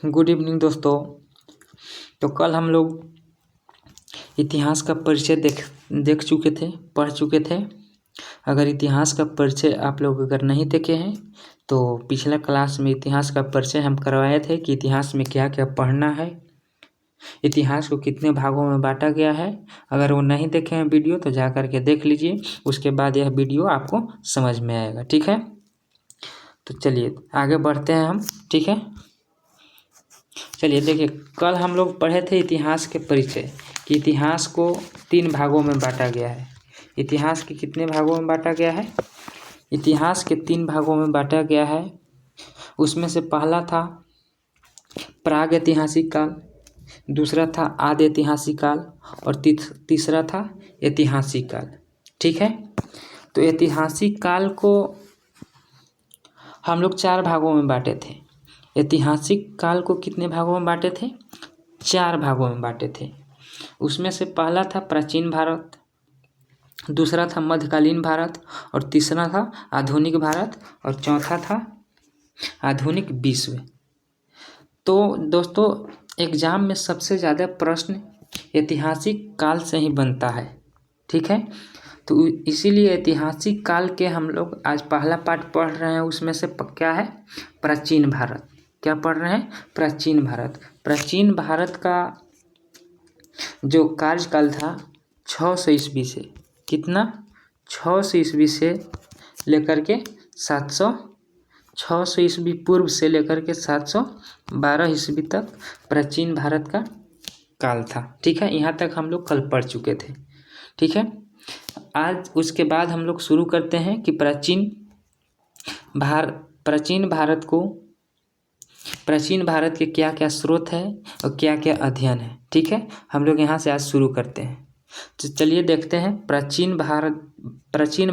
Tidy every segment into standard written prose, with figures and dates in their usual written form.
Good evening दोस्तों। तो कल हम लोग इतिहास का परिचय देख चुके थे, पढ़ चुके थे। अगर इतिहास का परिचय आप लोग अगर नहीं देखे हैं तो पिछला क्लास में इतिहास का परिचय हम करवाए थे कि इतिहास में क्या क्या पढ़ना है, इतिहास को कितने भागों में बांटा गया है। अगर वो नहीं देखे हैं वीडियो तो जा कर के देख लीजिए, उसके बाद यह वीडियो आपको समझ में आएगा। ठीक है, तो चलिए आगे बढ़ते हैं हम। ठीक है, चलिए देखिए, कल हम लोग पढ़े थे इतिहास के परिचय कि इतिहास को 3 भागों में बांटा गया है। इतिहास के कितने भागों में बांटा गया है? इतिहास के 3 भागों में बांटा गया है। उसमें से पहला था प्राग ऐतिहासिक काल, दूसरा था आदि ऐतिहासिक काल और तीसरा था ऐतिहासिक काल। ठीक है, तो ऐतिहासिक काल को हम लोग 4 भागों में बांटे थे। ऐतिहासिक काल को कितने भागों में बांटे थे? 4 भागों में बांटे थे। उसमें से पहला था प्राचीन भारत, दूसरा था मध्यकालीन भारत और तीसरा था आधुनिक भारत और चौथा था आधुनिक विश्व। तो दोस्तों, एग्जाम में सबसे ज़्यादा प्रश्न ऐतिहासिक काल से ही बनता है। ठीक है, तो इसीलिए ऐतिहासिक काल के हम लोग आज पहला पाठ पढ़ रहे हैं। उसमें से क्या है? प्राचीन भारत। क्या पढ़ रहे हैं? प्राचीन भारत। प्राचीन भारत का जो कार्यकाल था 600 ईस्वी से, कितना? 600 ईस्वी से लेकर के 600 ईस्वी पूर्व से लेकर के 712 ईस्वी तक प्राचीन भारत का काल था। ठीक है, यहाँ तक हम लोग कल पढ़ चुके थे। ठीक है, आज उसके बाद हम लोग शुरू करते हैं कि प्राचीन भारत के क्या क्या स्रोत है और क्या क्या अध्ययन है। ठीक है, हम लोग यहाँ से आज शुरू करते हैं। तो चलिए देखते हैं प्राचीन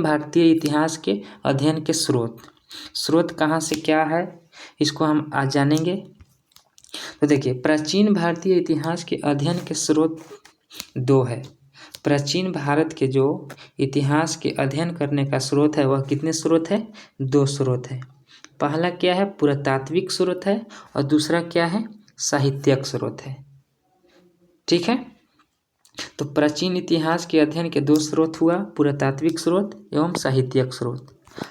भारतीय इतिहास के अध्ययन के स्रोत कहाँ से क्या है, इसको हम आज जानेंगे। तो देखिए, प्राचीन भारतीय इतिहास के अध्ययन के स्रोत 2 है। प्राचीन भारत के जो इतिहास के अध्ययन करने का स्रोत है वह कितने स्रोत है? 2 स्रोत है। पहला क्या है? पुरातात्विक स्रोत है और दूसरा क्या है? साहित्यिक स्रोत है। ठीक है, तो प्राचीन इतिहास के अध्ययन के 2 स्रोत हुआ, पुरातात्विक स्रोत एवं साहित्यिक स्रोत।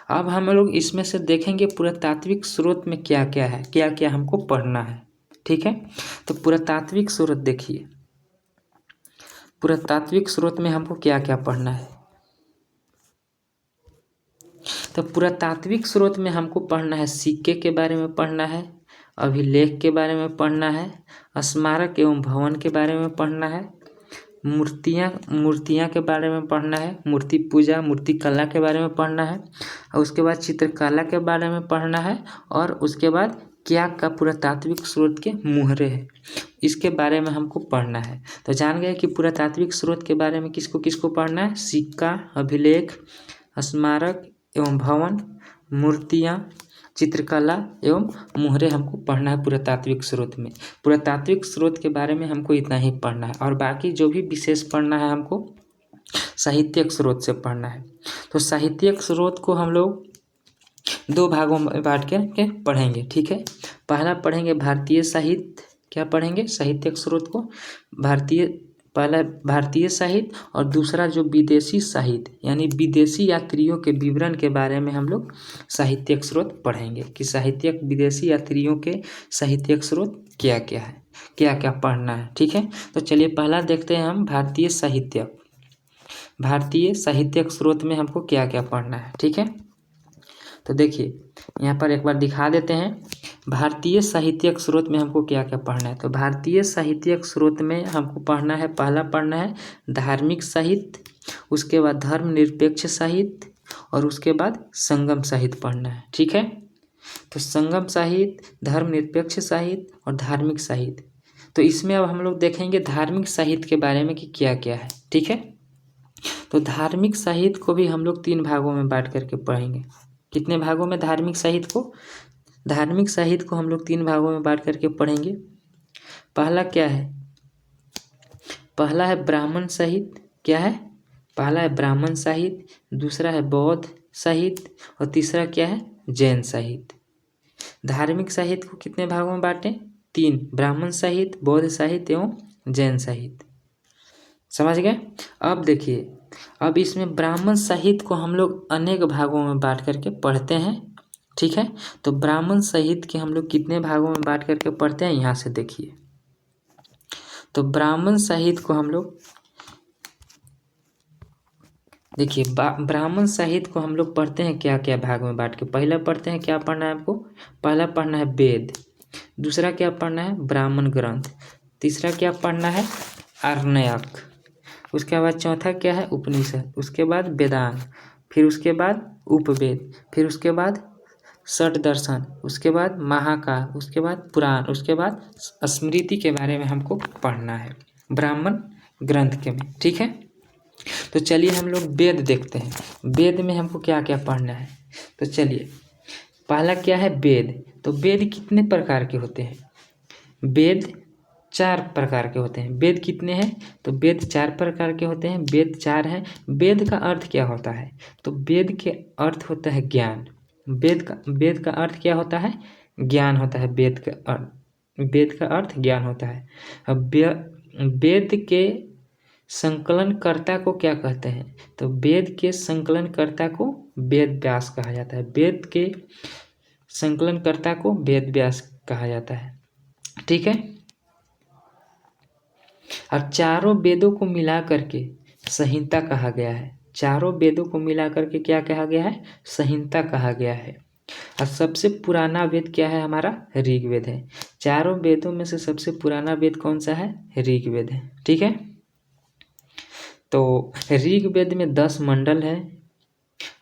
अब हम लोग इसमें से देखेंगे पुरातात्विक स्रोत में क्या क्या है, क्या क्या हमको पढ़ना है। ठीक है, तो पुरातात्विक स्रोत देखिए, पुरातात्विक स्रोत में हमको क्या क्या पढ़ना है। तो पुरातात्विक स्रोत में हमको पढ़ना है सिक्के के बारे में पढ़ना है, अभिलेख के बारे में पढ़ना है, स्मारक एवं भवन के बारे में पढ़ना है, मूर्तियाँ के बारे में पढ़ना है, मूर्ति पूजा मूर्ति कला के बारे में पढ़ना है और उसके बाद चित्रकला के बारे में पढ़ना है और उसके बाद क्या का पुरातात्विक स्रोत के मुहरे है, इसके बारे में हमको पढ़ना है। तो जान गए कि पुरातात्विक स्रोत के बारे में किसको किसको पढ़ना है? सिक्का, अभिलेख, स्मारक एवं भवन, मूर्तियाँ, चित्रकला एवं मुहरे हमको पढ़ना है पुरातात्विक स्रोत में। पुरातात्विक स्रोत के बारे में हमको इतना ही पढ़ना है और बाकी जो भी विशेष पढ़ना है हमको साहित्यिक स्रोत से पढ़ना है। तो साहित्यिक स्रोत को हम लोग 2 भागों में बांट के पढ़ेंगे। ठीक है, पहला पढ़ेंगे भारतीय साहित्य। क्या पढ़ेंगे? साहित्यिक स्रोत को पहला भारतीय साहित्य और दूसरा जो विदेशी साहित्य यानी विदेशी यात्रियों के विवरण के बारे में हम लोग साहित्यिक स्रोत पढ़ेंगे कि साहित्यिक विदेशी यात्रियों के साहित्यिक स्रोत क्या क्या है, क्या क्या पढ़ना है। ठीक है, तो चलिए पहला देखते हैं हम भारतीय साहित्यिक स्रोत में हमको क्या क्या पढ़ना है। ठीक है, तो देखिए यहाँ पर एक बार दिखा देते हैं भारतीय साहित्यिक स्रोत में हमको क्या क्या पढ़ना है। तो भारतीय साहित्यिक स्रोत में हमको पढ़ना है, पहला पढ़ना है धार्मिक साहित्य, उसके बाद धर्मनिरपेक्ष साहित्य और उसके बाद संगम साहित्य पढ़ना है। ठीक है, तो संगम साहित्य, धर्मनिरपेक्ष साहित्य और धार्मिक साहित्य। तो इसमें अब हम लोग देखेंगे धार्मिक साहित्य के बारे में कि क्या क्या है। ठीक है, तो धार्मिक साहित्य को भी हम लोग 3 भागों में बांट करके पढ़ेंगे। कितने भागों में? धार्मिक साहित्य को हम लोग 3 भागों में बांट करके पढ़ेंगे। पहला क्या है? पहला है ब्राह्मण साहित्य। क्या है? पहला है ब्राह्मण साहित्य, दूसरा है बौद्ध साहित्य और तीसरा क्या है? जैन साहित्य। धार्मिक साहित्य को कितने भागों में बांटें? 3 ब्राह्मण साहित्य, बौद्ध साहित्य एवं जैन साहित्य। समझ गए। अब देखिए, अब इसमें ब्राह्मण साहित्य को हम लोग अनेक भागों में बांट करके पढ़ते हैं। ठीक है, तो ब्राह्मण साहित्य के हम लोग कितने भागों में बांट करके पढ़ते हैं, यहाँ से देखिए। तो ब्राह्मण साहित्य को हम लोग देखिए, ब्राह्मण साहित्य को हम लोग पढ़ते हैं क्या क्या भाग में बांट के। पहला पढ़ते हैं, क्या पढ़ना है आपको, पहला पढ़ना है वेद, दूसरा क्या पढ़ना है ब्राह्मण ग्रंथ, तीसरा क्या पढ़ना है आरण्यक, उसके बाद चौथा क्या है उपनिषद, उसके बाद वेदांग, फिर उसके बाद उपवेद, फिर उसके बाद षट दर्शन, उसके बाद महाकाल, उसके बाद पुराण, उसके बाद स्मृति के बारे में हमको पढ़ना है ब्राह्मण ग्रंथ के में। ठीक है, तो चलिए हम लोग वेद देखते हैं। वेद में हमको क्या क्या पढ़ना है, तो चलिए पहला क्या है वेद। तो वेद कितने प्रकार के होते हैं, वेद 4 प्रकार के होते हैं। वेद कितने हैं, तो वेद 4 प्रकार के होते हैं, वेद 4 हैं। वेद का अर्थ क्या होता है, तो वेद के अर्थ होता है ज्ञान। वेद का अर्थ क्या होता है, ज्ञान होता है। वेद का अर्थ ज्ञान होता है। अब वेद के संकलनकर्ता को क्या कहते हैं, तो वेद के संकलनकर्ता को वेद व्यास कहा जाता है। वेद के संकलनकर्ता को वेद व्यास कहा जाता है। ठीक है, और चारों वेदों को मिला करके संहिता कहा गया है। चारों वेदों को मिला करके क्या कहा गया है, संहिता कहा गया है। और सबसे पुराना वेद क्या है, हमारा ऋग्वेद है। चारों वेदों में से सबसे पुराना वेद कौन सा है, ऋग्वेद है। ठीक है, तो ऋग्वेद में 10 मंडल है,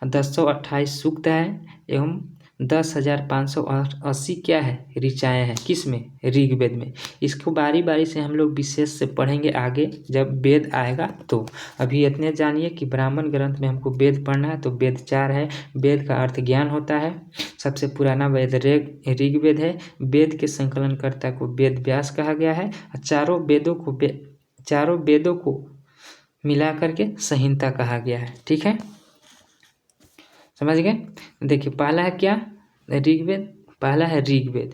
1028 सूक्त है एवं 10,580 क्या है ऋचाएँ हैं। किस में, ऋग्वेद में। इसको बारी बारी से हम लोग विशेष से पढ़ेंगे आगे जब वेद आएगा तो। अभी इतने जानिए कि ब्राह्मण ग्रंथ में हमको वेद पढ़ना है, तो वेद 4 है। वेद का अर्थ ज्ञान होता है। सबसे पुराना वेद ऋग्वेद है। वेद के संकलनकर्ता को वेद व्यास कहा गया है। चारों वेदों को मिला करके संहिता कहा गया है। ठीक है, समझ गए। देखिए पहला है क्या, ऋग्वेद। पहला है ऋग्वेद।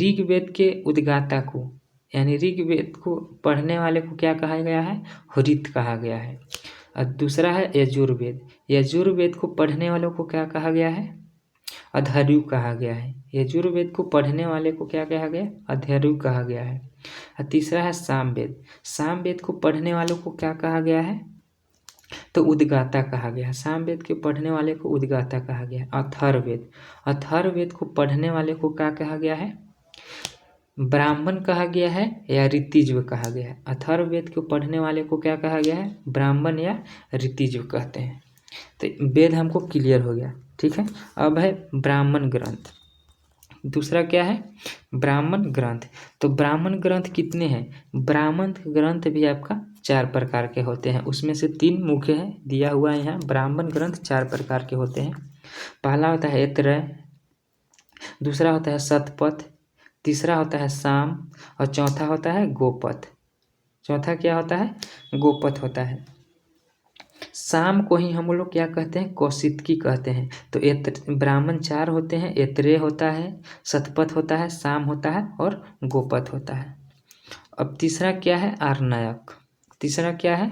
ऋग्वेद के उद्गाता को यानी ऋग्वेद को पढ़ने वाले को क्या कहा गया है, हरित कहा गया है। और दूसरा है यजुर्वेद। यजुर्वेद को पढ़ने वालों को क्या कहा गया है, अध्वर्यु कहा गया है। यजुर्वेद को पढ़ने वाले को क्या कहा गया, अध्वर्यु कहा गया है। और तीसरा है सामवेद। सामवेद को पढ़ने वालों को क्या कहा गया है, तो उद्गाता कहा गया है। सामवेद के पढ़ने वाले को उद्गाता कहा गया है। अथर्ववेद। अथर्ववेद को पढ़ने वाले को क्या कहा गया है, ब्राह्मण कहा गया है या ऋतिज्व कहा गया है। अथर्ववेद को पढ़ने वाले को क्या कहा गया है, ब्राह्मण या ऋतिज्व कहते हैं। तो वेद हमको क्लियर हो गया। ठीक है, अब है ब्राह्मण ग्रंथ। दूसरा क्या है, ब्राह्मण ग्रंथ। तो ब्राह्मण ग्रंथ कितने हैं, ब्राह्मण ग्रंथ भी आपका 4 प्रकार के होते हैं। उसमें से 3 मुख्य है, दिया हुआ है यहाँ। ब्राह्मण ग्रंथ 4 प्रकार के होते हैं। पहला होता है ऐतरेय, दूसरा होता है शतपथ, तीसरा होता है साम और चौथा होता है गोपथ। चौथा क्या होता है, गोपथ होता है। शाम को ही हम लोग क्या कहते हैं, कौशितकी कहते हैं। तो ब्राह्मण 4 होते हैं, ऐतरेय होता है, शतपथ होता है, साम होता है और गोपथ होता है। अब तीसरा क्या है, आरणायक। तीसरा क्या है,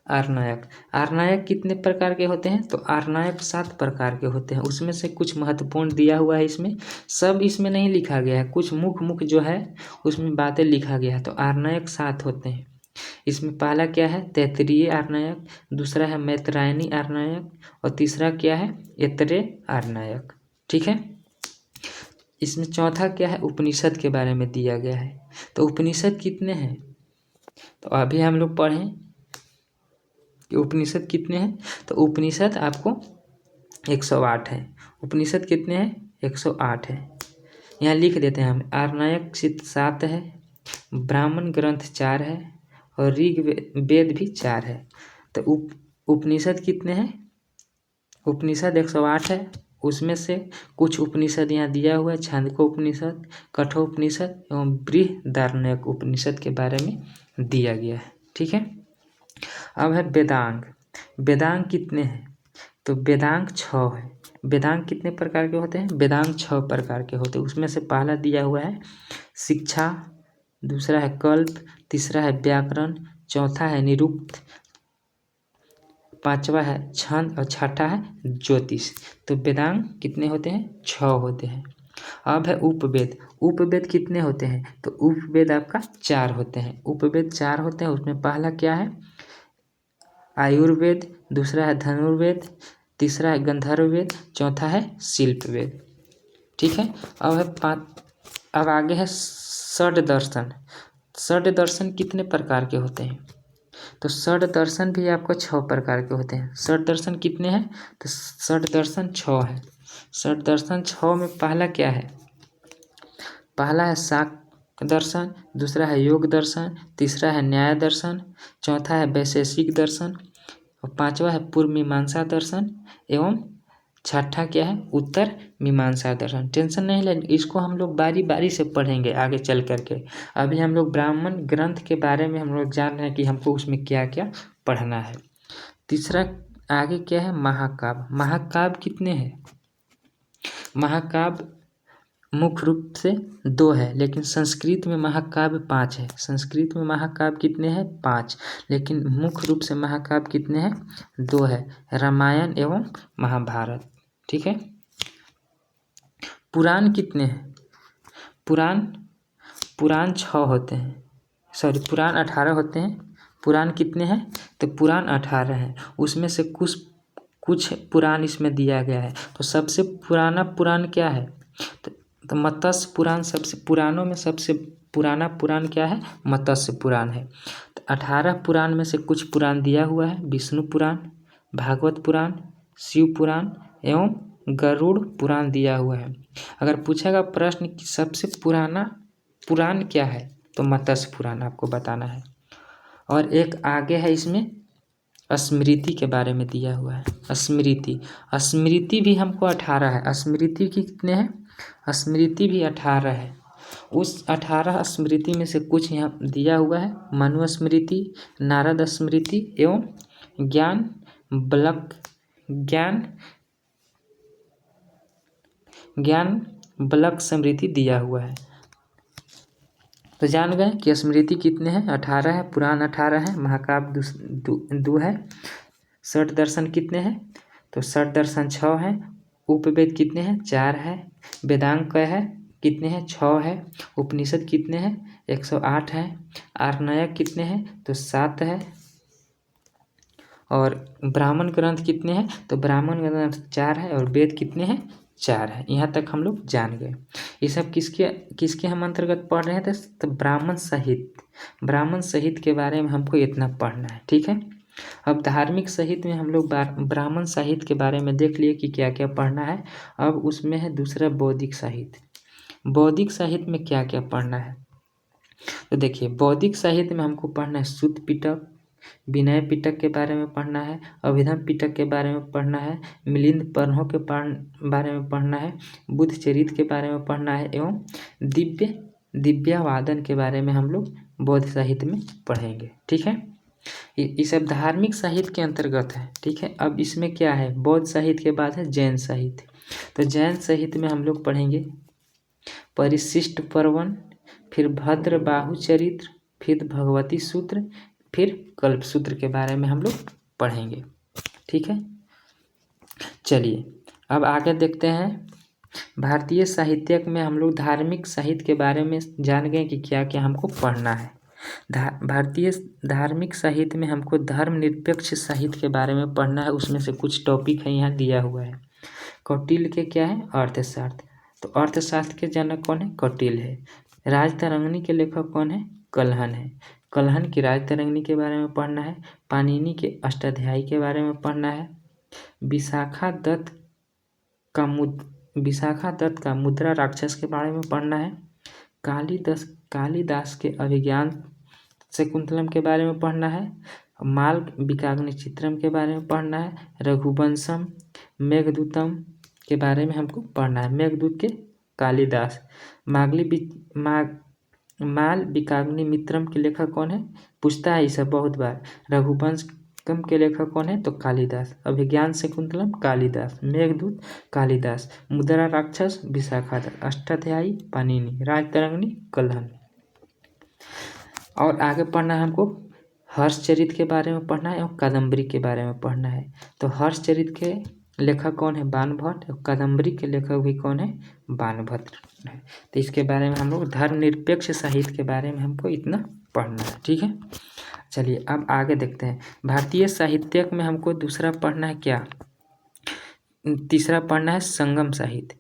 आरणायक। आरणायक कितने प्रकार के होते हैं, तो आरणायक 7 प्रकार के होते हैं। उसमें से कुछ महत्वपूर्ण दिया हुआ है इसमें, सब इसमें नहीं लिखा गया है। कुछ मुख्य जो है उसमें बातें लिखा गया है। तो आरणायक 7 होते हैं। इसमें पहला क्या है, तैत्तिरीय आरणायक, दूसरा है मैत्रायणी आरणायक और तीसरा क्या है, ऐतरेय आरणायक। ठीक है, इसमें चौथा क्या है, उपनिषद के बारे में दिया गया है। तो उपनिषद कितने हैं, तो अभी हम लोग पढ़ें कि उपनिषद कितने हैं। तो उपनिषद आपको 108 है। उपनिषद कितने हैं, 108 है। यहाँ लिख देते हैं हम। आरणायक 7 है, ब्राह्मण ग्रंथ 4 है और ऋग्वेद भी 4 है। तो उपनिषद कितने हैं, उपनिषद 108 है। उसमें से कुछ उपनिषद यहाँ दिया हुआ है, छांदोग्य उपनिषद, कठोपनिषद एवं बृहदारण्यक उपनिषद के बारे में दिया गया है। ठीक है, अब है वेदांग। वेदांग कितने हैं, तो वेदांग 6 है। वेदांग कितने प्रकार के होते हैं? वेदांग 6 प्रकार के होते हैं। उसमें से पहला दिया हुआ है शिक्षा, दूसरा है कल्प, तीसरा है व्याकरण, चौथा है निरुक्त, पांचवा है छंद और छठा है ज्योतिष। तो वेदांग कितने होते हैं? 6 होते हैं। अब है उपवेद। उपवेद कितने होते हैं? तो उपवेद आपका 4 होते हैं। उपवेद 4 होते हैं। उसमें पहला क्या है? आयुर्वेद, दूसरा है धनुर्वेद, तीसरा है गंधर्ववेद, चौथा है शिल्पवेद। ठीक है। अब आगे है षड दर्शन। षड दर्शन कितने प्रकार के होते हैं? तो षड दर्शन भी आपको 6 प्रकार के होते हैं। षड दर्शन कितने हैं? तो षड दर्शन 6 है। षड दर्शन 6 में पहला क्या है? पहला है शाक्य दर्शन, दूसरा है योग दर्शन, तीसरा है न्याय दर्शन, चौथा है वैशेषिक दर्शन और पांचवा है पूर्व मीमांसा दर्शन एवं छठा क्या है? उत्तर मीमांसा दर्शन। टेंशन नहीं लेंगे, इसको हम लोग बारी बारी से पढ़ेंगे आगे चल करके। अभी हम लोग ब्राह्मण ग्रंथ के बारे में हम लोग जान रहे हैं कि हमको उसमें क्या क्या पढ़ना है। तीसरा आगे क्या है? महाकाव्य। महाकाव्य कितने हैं? महाकाव्य मुख्य रूप से 2 है, लेकिन संस्कृत में महाकाव्य 5 है। संस्कृत में महाकाव्य कितने हैं? 5। लेकिन मुख्य रूप से महाकाव्य कितने हैं? 2 है, रामायण एवं महाभारत। ठीक है। पुराण कितने हैं? पुराण 6 होते हैं। सॉरी, पुराण 18 होते हैं। पुराण कितने हैं? तो पुराण 18 हैं। उसमें से कुछ पुराण इसमें दिया गया है। तो सबसे पुराना पुराण क्या है? तो मत्स्य पुराण सबसे पुराणों में सबसे पुराना पुराण क्या है? मत्स्य पुराण है। तो 18 पुराण में से कुछ पुराण दिया हुआ है। विष्णु पुराण, भागवत पुराण, शिव पुराण एवं गरुड़ पुराण दिया हुआ है। अगर पूछेगा प्रश्न कि सबसे पुराना पुराण क्या है, तो मत्स्य पुराण आपको बताना है। और एक आगे है, इसमें स्मृति के बारे में दिया हुआ है। स्मृति भी हमको 18 है। स्मृति की कितने हैं? स्मृति भी 18 है। उस 18 स्मृति में से कुछ यहाँ दिया हुआ है। मनु स्मृति, नारद स्मृति एवं ज्ञान बलक स्मृति दिया हुआ है। तो जान गए कि स्मृति कितने हैं? 18 है, पुराण 18 है, महाकाव्य 2 है। षट दर्शन कितने हैं? तो षट दर्शन 6 है। उपवेद कितने हैं? 4 है। वेदांग क्या है? कितने हैं? 6 है। उपनिषद कितने हैं? 108 है। आर्णयक कितने हैं? तो 7 है। और ब्राह्मण ग्रंथ कितने हैं? तो ब्राह्मण ग्रंथ 4 है और वेद कितने हैं? 4 है। यहाँ तक हम लोग जान गए। ये सब किसके हम अंतर्गत पढ़ रहे थे? तो ब्राह्मण साहित्य के बारे में हमको इतना पढ़ना है। ठीक है। अब धार्मिक साहित्य में हम लोग ब्राह्मण साहित्य के बारे में देख लिए कि क्या क्या पढ़ना है। अब उसमें है दूसरा बौद्धिक साहित्य। बौद्धिक साहित्य में क्या क्या पढ़ना है? तो देखिए, बौद्धिक साहित्य में हमको पढ़ना है सूत पिटक, विनय पिटक के बारे में पढ़ना है, अभिधम पिटक के बारे में पढ़ना है, मिलिंद पर्णों के बारे में पढ़ना है, बुद्ध चरित्र के बारे में पढ़ना है एवं दिव्यावादन के बारे में हम लोग बौद्ध साहित्य में पढ़ेंगे। ठीक है। ये सब धार्मिक साहित्य के अंतर्गत है। ठीक है। अब इसमें क्या है? बौद्ध साहित्य के बाद है जैन साहित्य। तो जैन साहित्य में हम लोग पढ़ेंगे परिशिष्ट पर्वन, फिर भद्र बाहु चरित्र, फिर भगवती सूत्र, फिर कल्प सूत्र के बारे में हम लोग पढ़ेंगे। ठीक है। चलिए अब आगे देखते हैं। भारतीय साहित्यक में हम लोग धार्मिक साहित्य के बारे में जान गए कि क्या क्या हमको पढ़ना है। भारतीय धार्मिक साहित्य में हमको धर्मनिरपेक्ष साहित्य के बारे में पढ़ना है। उसमें से कुछ टॉपिक है यहाँ दिया हुआ है। कौटिल्य के क्या है? अर्थशास्त्र। तो अर्थशास्त्र के जनक कौन है? कौटिल्य है। राजतरंगिणी के लेखक कौन है? कल्हण है। कल्हण की राजतरंगिणी के बारे में पढ़ना है। पाणिनि के अष्टाध्यायी के बारे में पढ़ना है। विशाखा दत्त का मुद्रा राक्षस के बारे में पढ़ना है। कालिदास के अभिज्ञान शकुंतलम के बारे में पढ़ना है। मालविकाग्नि चित्रम के बारे में पढ़ना है। रघुवंशम, मेघदूतम के बारे में हमको पढ़ना है। मेघदूत के कालिदास। मालविकाग्नि मित्रम के लेखक कौन है? पूछता है ये सब बहुत बार। रघुवंश के लेखक कौन है? तो कालिदास। अभिज्ञान शाकुंतलम कालिदास, मेघदूत कालिदास, मुद्रा राक्षस विशाखादास, अष्टाध्यायी पाणिनि, राजतरंगिणी कल्हण। और आगे पढ़ना है हमको हर्षचरित के बारे में पढ़ना है एवं कादम्बरी के बारे में पढ़ना है। तो हर्षचरित के लेखक कौन है? बाणभट्ट। कादम्बरी के लेखक भी कौन है? बाणभट्ट है। तो इसके बारे में हम लोग धर्मनिरपेक्ष साहित्य के बारे में हमको इतना पढ़ना है, ठीक है। चलिए अब आगे देखते हैं। भारतीय साहित्य में हमको दूसरा पढ़ना है क्या? तीसरा पढ़ना है संगम साहित्य,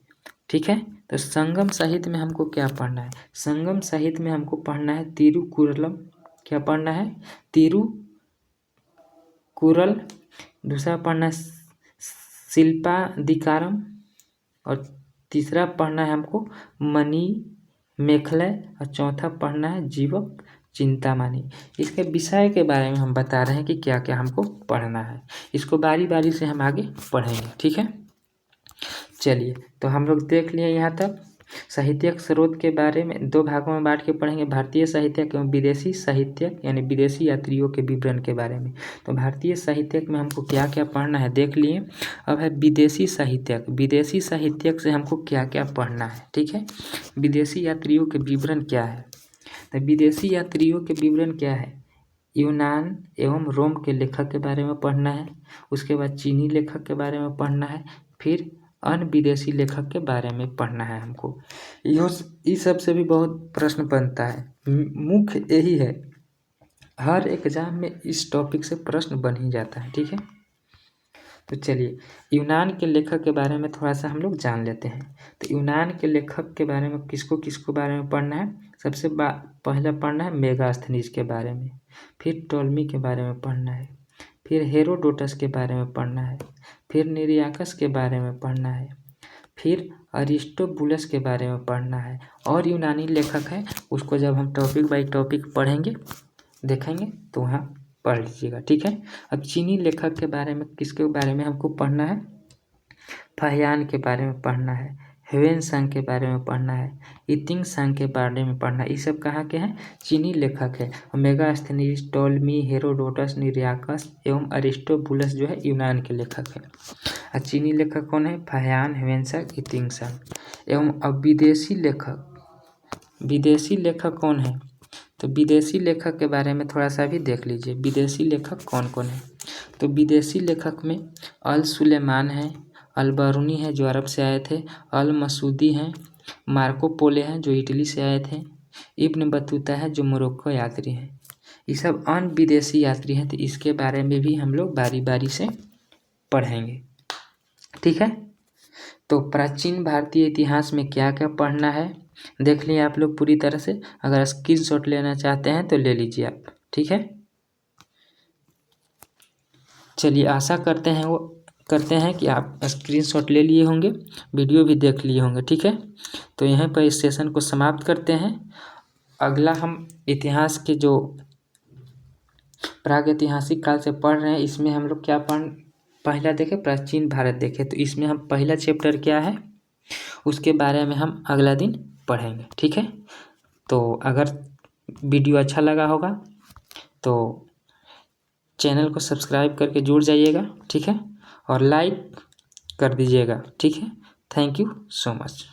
ठीक है। तो संगम साहित्य में हमको क्या पढ़ना है? संगम साहित्य में हमको पढ़ना है तिरुकुरलम। क्या पढ़ना है? तिरुकुरल। दूसरा पढ़ना है शिल्पादिकारम और तीसरा पढ़ना है हमको मणि मेखलय और चौथा पढ़ना है जीवक चिंतामणि। इसके विषय के बारे में हम बता रहे हैं कि क्या क्या हमको पढ़ना है। इसको बारी बारी से हम आगे पढ़ेंगे, ठीक है। चलिए तो हम लोग देख लिए यहाँ तक साहित्यिक स्रोत के बारे में। दो भागों में बांट के पढ़ेंगे, भारतीय साहित्यिक एवं विदेशी साहित्यिक यानी विदेशी यात्रियों के विवरण के बारे में। तो भारतीय साहित्यिक में हमको क्या क्या पढ़ना है देख लिए। अब है विदेशी साहित्यिक। विदेशी साहित्यिक से हमको क्या क्या पढ़ना है, ठीक है। विदेशी यात्रियों के विवरण क्या है? तो विदेशी यात्रियों के विवरण क्या है? यूनान एवं रोम के लेखक के बारे में पढ़ना है। उसके बाद चीनी लेखक के बारे में पढ़ना है। फिर अन्य विदेशी लेखक के बारे में पढ़ना है हमको। इस सब से भी बहुत प्रश्न बनता है, मुख्य यही है। हर एग्जाम में इस टॉपिक से प्रश्न बन ही जाता है, ठीक है। तो चलिए यूनान के लेखक के बारे में थोड़ा सा हम लोग जान लेते हैं। तो यूनान के लेखक के बारे में किसको बारे में पढ़ना है? सबसे पहले पढ़ना है मेगास्थनीज के बारे में, फिर टोलमी के बारे में पढ़ना है, फिर हेरोडोटस के बारे में पढ़ना है, फिर निरियाकस के बारे में पढ़ना है, फिर अरिस्टोबुलस के बारे में पढ़ना है। और यूनानी लेखक है उसको जब हम टॉपिक बाय टॉपिक पढ़ेंगे देखेंगे तो वहाँ पढ़ लीजिएगा, ठीक है। अब चीनी लेखक के बारे में किसके बारे में हमको पढ़ना है? फाहियान के बारे में पढ़ना है, ह्वेनसांग के बारे में पढ़ना है, इतिंगसांग के बारे में पढ़ना है। ये सब कहाँ के हैं? चीनी लेखक है। मेगास्थनीज, टोलमी, हेरोडोटस, निरियाकस एवं अरिस्टोबुलस जो है यूनान के लेखक है। और चीनी लेखक कौन है? फाहियान, ह्वेनसांग, इतिंगसांग। एवं अब विदेशी लेखक कौन है? तो विदेशी लेखक के बारे में थोड़ा सा भी देख लीजिए। विदेशी लेखक कौन कौन है? तो विदेशी लेखक में अल सुलेमान है, अल बरूनी है जो अरब से आए थे, अल मसूदी हैं, मार्को पोले हैं जो इटली से आए थे, इब्न बतूता है जो मोरक्को यात्री हैं। ये सब अन्य विदेशी यात्री हैं। तो इसके बारे में भी हम लोग बारी बारी से पढ़ेंगे, ठीक है। तो प्राचीन भारतीय इतिहास में क्या क्या पढ़ना है देख लिए आप लोग पूरी तरह से। अगर स्क्रीनशॉट लेना चाहते हैं तो ले लीजिए आप, ठीक है। चलिए आशा करते हैं कि आप स्क्रीनशॉट ले लिए होंगे, वीडियो भी देख लिए होंगे, ठीक है। तो यहीं पर इस सेशन को समाप्त करते हैं। अगला हम इतिहास के जो प्रागैतिहासिक काल से पढ़ रहे हैं इसमें हम लोग क्या पहला देखें प्राचीन भारत देखें। तो इसमें हम पहला चैप्टर क्या है उसके बारे में हम अगला दिन पढ़ेंगे, ठीक है। तो अगर वीडियो अच्छा लगा होगा तो चैनल को सब्सक्राइब करके जुड़ जाइएगा, ठीक है। और लाइक कर दीजिएगा, ठीक है। Thank you so much.